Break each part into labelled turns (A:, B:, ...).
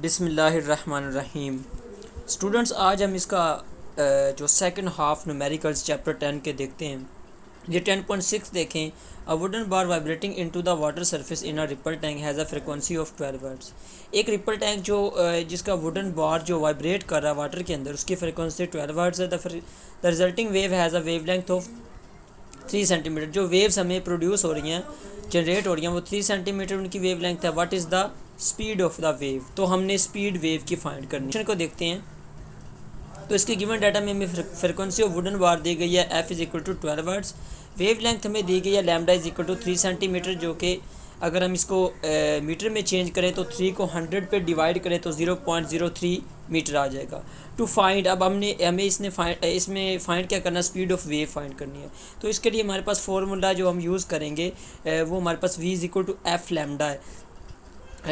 A: बिस्मिल्लाहिर्रहमानिर्रहीम। स्टूडेंट्स, आज हम इसका जो सेकंड हाफ न्यूमेरिकल्स चैप्टर 10 के देखते हैं। ये 10.6 देखें। A wooden bar vibrating into the water surface in a ripple tank has a frequency of 12 hertz. एक रिपल टैंक जो जिसका वुडन बार जो वाइब्रेट कर रहा है वाटर के अंदर, उसकी फ्रिक्वेंसी 12 हर्ट्ज़ है। The resulting wave has a wave length of 3 centimetre. जो वेव्स हमें प्रोड्यूस हो रही हैं, जनरेट हो रही हैं, वो 3 सेंटीमीटर उनकी वेव लेंथ है। What is the speed of the wave? तो हमने स्पीड वेव की फाइंड करनी है। को देखते हैं। तो इसके गिवन डाटा में हमें फ्रिक्वेंसी ऑफ वुडन बार दी गई है F is equal to 12 hertz. Wavelength हमें दी गई है lambda is equal to 3 centimetre, जो कि अगर हम इसको मीटर में चेंज करें तो 3 को 100 पे डिवाइड करें तो 0.03 मीटर आ जाएगा। टू फाइंड, अब हमें इसमें फाइंड क्या करना, स्पीड ऑफ वेव फाइंड करनी है। तो इसके लिए हमारे पास फार्मूला जो हम यूज़ करेंगे वो हमारे पास v is equal to F lambda है,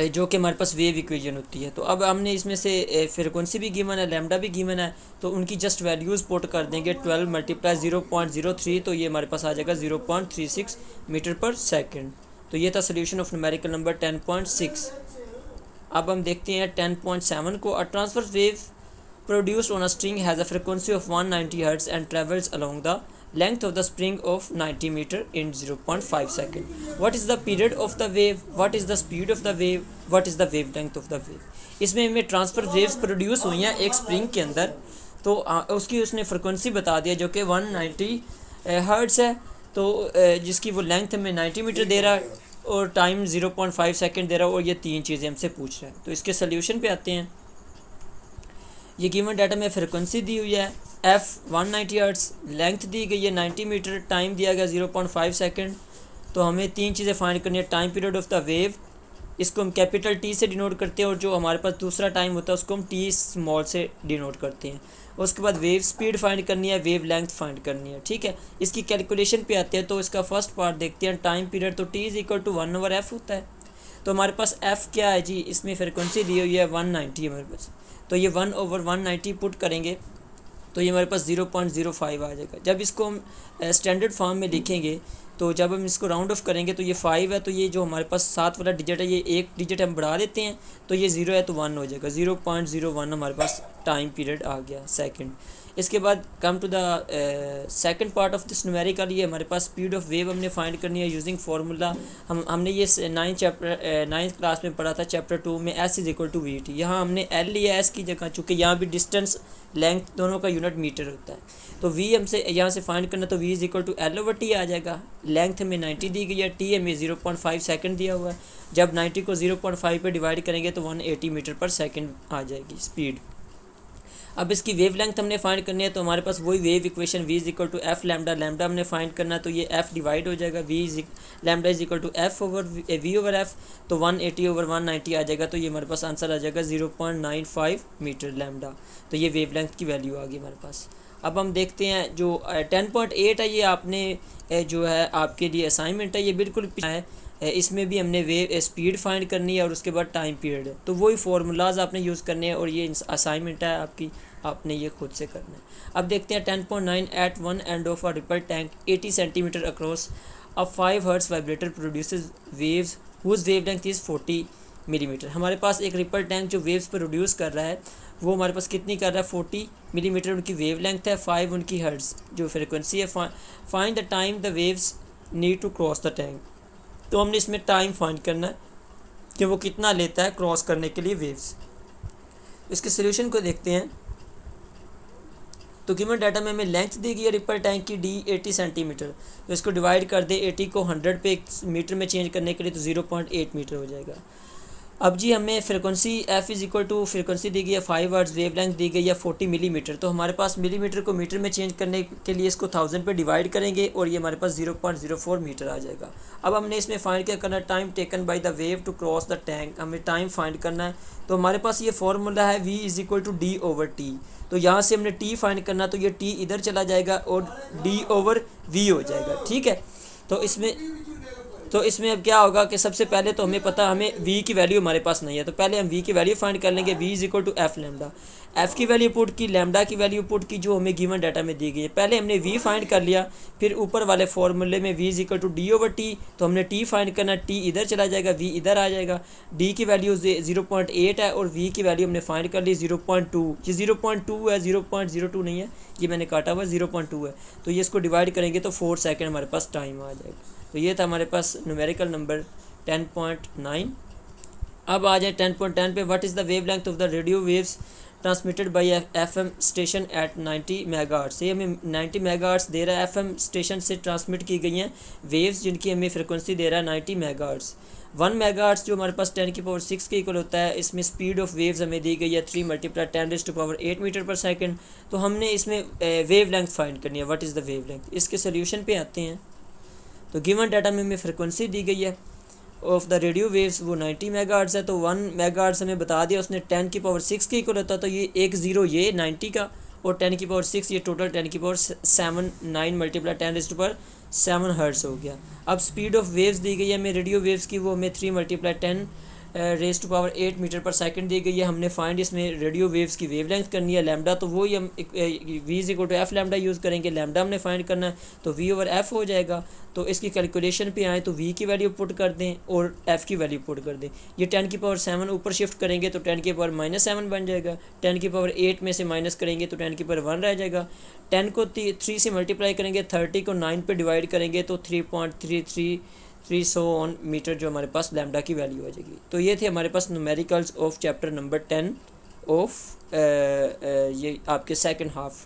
A: जो कि हमारे पास वेव इक्वेशन होती है। तो अब हमने इसमें से फ्रिक्वेंसी भी गिवन है, लैम्डा भी गिवन है, तो उनकी जस्ट वैल्यूज़ पुट कर देंगे। 12 मल्टीप्लाई 0.03, तो ये हमारे पास आ जाएगा 0.36 मीटर पर सेकंड। तो ये था सोल्यूशन ऑफ न्यूमेरिकल नंबर 10.6। अब हम देखते हैं 10.7 को। A transverse wave produced on a string has a frequency of 190 hertz and travels along the length of the spring of 90 meter in 0.5 second. What is the period of the wave? What is the speed of the wave? What is the wavelength of the wave? इसमें हमें transfer waves produce हुई हैं एक spring के अंदर, तो उसकी उसने फ्रिक्वेंसी बता दिया जो कि 190 हर्ट्स है। तो जिसकी वो लेंथ हमें 90 मीटर दे रहा है और टाइम 0.5 सेकेंड दे रहा है, और ये तीन चीज़ें हमसे पूछ रहा है। तो इसके सोल्यूशन पे आते हैं। ये गिवन डाटा में फ्रिक्वेंसी दी हुई है एफ़ 190 हर्ट्ज़, लेंथ दी गई है 90 मीटर, टाइम दिया गया 0.5 सेकेंड। तो हमें तीन चीज़ें फाइंड करनी है। Time period of the wave, इसको हम कैपिटल टी से डिनोट करते हैं, और जो हमारे पास दूसरा टाइम होता है उसको हम टी स्मॉल से डिनोट करते हैं। उसके बाद वेव स्पीड फाइंड करनी है, वेव लेंथ फाइंड करनी है। ठीक है, इसकी कैलकुलेशन पे आते हैं। तो इसका फर्स्ट पार्ट देखते हैं, टाइम पीरियड। तो T is equal to 1/f होता है। तो हमारे पास एफ़ क्या है जी, इसमें फ्रिक्वेंसी दी हुई है 190 हमारे पास। तो ये 1/190 पुट करेंगे तो ये हमारे पास 0.05 आ जाएगा। जब इसको हम स्टैंडर्ड फॉर्म में लिखेंगे, तो जब हम इसको राउंड ऑफ करेंगे तो ये 5 है, तो ये जो हमारे पास 7 वाला डिजिट है, ये एक डिजिट हम बढ़ा देते हैं, तो ये 0 है तो 1 हो जाएगा। 0.01 हमारे पास टाइम पीरियड आ गया सेकंड। इसके बाद come to the second part of this numerical. ये हमारे पास स्पीड ऑफ वेव हमने फाइंड करनी है यूजिंग फार्मूला। हमने ये 9th क्लास में पढ़ा था चैप्टर 2 में, S is equal to V T. यहाँ हमने एल लिया एस की जगह, चूँकि यहाँ भी डिस्टेंस लेंथ दोनों का यूनिट मीटर होता है। तो वी हमसे यहाँ से फाइंड करना, तो v is equal to L over T आ जाएगा। लेंथ हमें 90 दी गई है, टी हमें 0.5 सेकंड दिया हुआ है। जब 90 को 0.5 पे डिवाइड करेंगे तो 180 मीटर पर सेकंड आ जाएगी स्पीड। अब इसकी वेव लेंथ हमने फाइंड करनी है, तो हमारे पास वही wave equation v is equal to F lambda. Lambda हमने फाइंड करना है, तो ये f डिवाइड हो जाएगा, lambda is equal to F over V over F. तो 180 ओवर 190 आ जाएगा। तो ये हमारे पास आंसर आ जाएगा 0.95 मीटर लैम्डा। तो ये वेव लेंथ की वैल्यू आ गई हमारे पास। अब हम देखते हैं जो 10.8 है, ये आपने जो है आपके लिए असाइनमेंट है, ये बिल्कुल है। इसमें भी हमने वेव स्पीड फाइंड करनी है और उसके बाद टाइम पीरियड है। तो वही फार्मूलाज आपने यूज़ करने हैं, और ये असाइनमेंट है आपकी, आपने ये खुद से करना है। अब देखते हैं 10.9 at one end of a ripple tank 80 centimetre across a 5 hertz vibrator produces waves whose wavelength is 40 millimetre. हमारे पास एक रिपल टैंक जो वेव्स प्रोड्यूस कर रहा है, वो हमारे पास कितनी कर रहा है, 40 मिलीमीटर उनकी वेव लेंथ है, 5 उनकी हर्ट्ज़ जो फ्रिक्वेंसी है। Find the time the waves need to cross the tank. तो हमने इसमें टाइम फाइंड करना है कि वो कितना लेता है क्रॉस करने के लिए वेव्स। इसके सोल्यूशन को देखते हैं। तो गिवन डाटा में हमें लेंथ दी गई है रिपल टैंक की डी 80 सेंटीमीटर। तो इसको डिवाइड कर दे 80 को 100 पे मीटर में चेंज करने के लिए, तो 0.8 मीटर हो जाएगा। अब जी हमें frequency f is equal to frequency दी गई है 5 हर्ट्ज़, वेव लेंथ दी गई है 40 मिलीमीटर। तो हमारे पास मिलीमीटर को मीटर में चेंज करने के लिए इसको 1000 पे डिवाइड करेंगे, और ये हमारे पास 0.04 मीटर आ जाएगा। अब हमने इसमें फाइंड क्या करना है, time taken by the wave to cross the tank. हमें टाइम फाइंड करना है। तो हमारे पास ये फार्मूला है v is equal to D over T. तो यहाँ से हमने t फाइंड करना, तो ये t इधर चला जाएगा और d ओवर v हो जाएगा। ठीक है, तो इसमें तो इसमें अब क्या होगा कि सबसे पहले तो हमें पता हमें v की वैल्यू हमारे पास नहीं है, तो पहले हम v की वैल्यू फाइंड कर लेंगे। v is equal to F lambda, f की वैल्यू पुट की, लैम्डा की वैल्यू पुट की जो हमें गिवन डाटा में दी गई है। पहले हमने v फाइंड कर लिया, फिर ऊपर वाले फॉर्मूले में v is equal to D over T, तो हमने t फाइंड करना, t इधर चला जाएगा, v इधर आ जाएगा। d की वैल्यू 0.8 है और v की वैल्यू हमने फाइंड कर ली 0.2, ये 0.2 है, 0.02 नहीं है, ये मैंने काटा हुआ 0.2 है। तो ये इसको डिवाइड करेंगे तो 4 सेकेंड हमारे पास टाइम आ जाएगा। तो ये था हमारे पास न्यूमेरिकल नंबर 10.9। अब आ जाए 10.10 पे। What is the wave length of the radio waves transmitted by FM station at 90 megahertz. ये हमें 90 मेगाहर्ट्ज़ दे रहा है, एफएम स्टेशन से ट्रांसमिट की गई हैं वेव्स जिनकी हमें फ्रिक्वेंसी दे रहा है 90 मेगाहर्ट्ज़। 1 मेगाहर्ट्ज़ जो हमारे पास 10 की पावर 6 के इक्वल होता है। इसमें स्पीड ऑफ वेव्स हमें दी गई है 3 × 10⁸ मीटर पर सेकेंड। तो हमने इसमें वेव लेंथ फाइंड करनी है, what is the wave length. इसके सोल्यूशन पे आते हैं। तो गिवन डाटा में हमें फ्रिक्वेंसी दी गई है ऑफ द रेडियो वेव्स, वो 90 मेगाहर्ट्ज़ है। तो 1 मेगाहर्ट्ज़ हमें बता दिया उसने 10 की पावर 6 के इक्वल होता है। तो ये 1 0 ये 90 का और 10 की पावर 6 ये टोटल 10 की पावर 7 9 × 10⁻7 हर्ट्ज़ हो गया। अब स्पीड ऑफ वेव्स दी गई है हमें रेडियो वेव्स की, वो हमें 3 × 10⁸ मीटर पर सेकंड दी गई है। हमने फाइंड इसमें रेडियो वेव्स की वेव लेंथ करनी है लैम्डा, तो वही हम v is equal to F lambda use करेंगे। लैम्डा हमने फाइंड करना है तो v ओवर एफ हो जाएगा। तो इसकी कैलकुलेशन पे आए तो v की वैल्यू पुट कर दें और f की वैल्यू पुट कर दें। ये 10 की पावर 7 ऊपर शिफ्ट करेंगे तो 10 की पावर -7 बन जाएगा। 10 की पावर 8 में से माइनस करेंगे तो 10 की पावर 1 रह जाएगा। 10 को 3 से मल्टीप्लाई करेंगे, 30 को 9 पे डिवाइड करेंगे तो 3.333 मीटर जो हमारे पास लैम्डा की वैल्यू आ जाएगी। तो ये थे हमारे पास numericals of chapter number 10 of ये आपके सेकंड हाफ।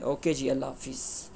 A: ओके जी, अल्लाह हाफिज़।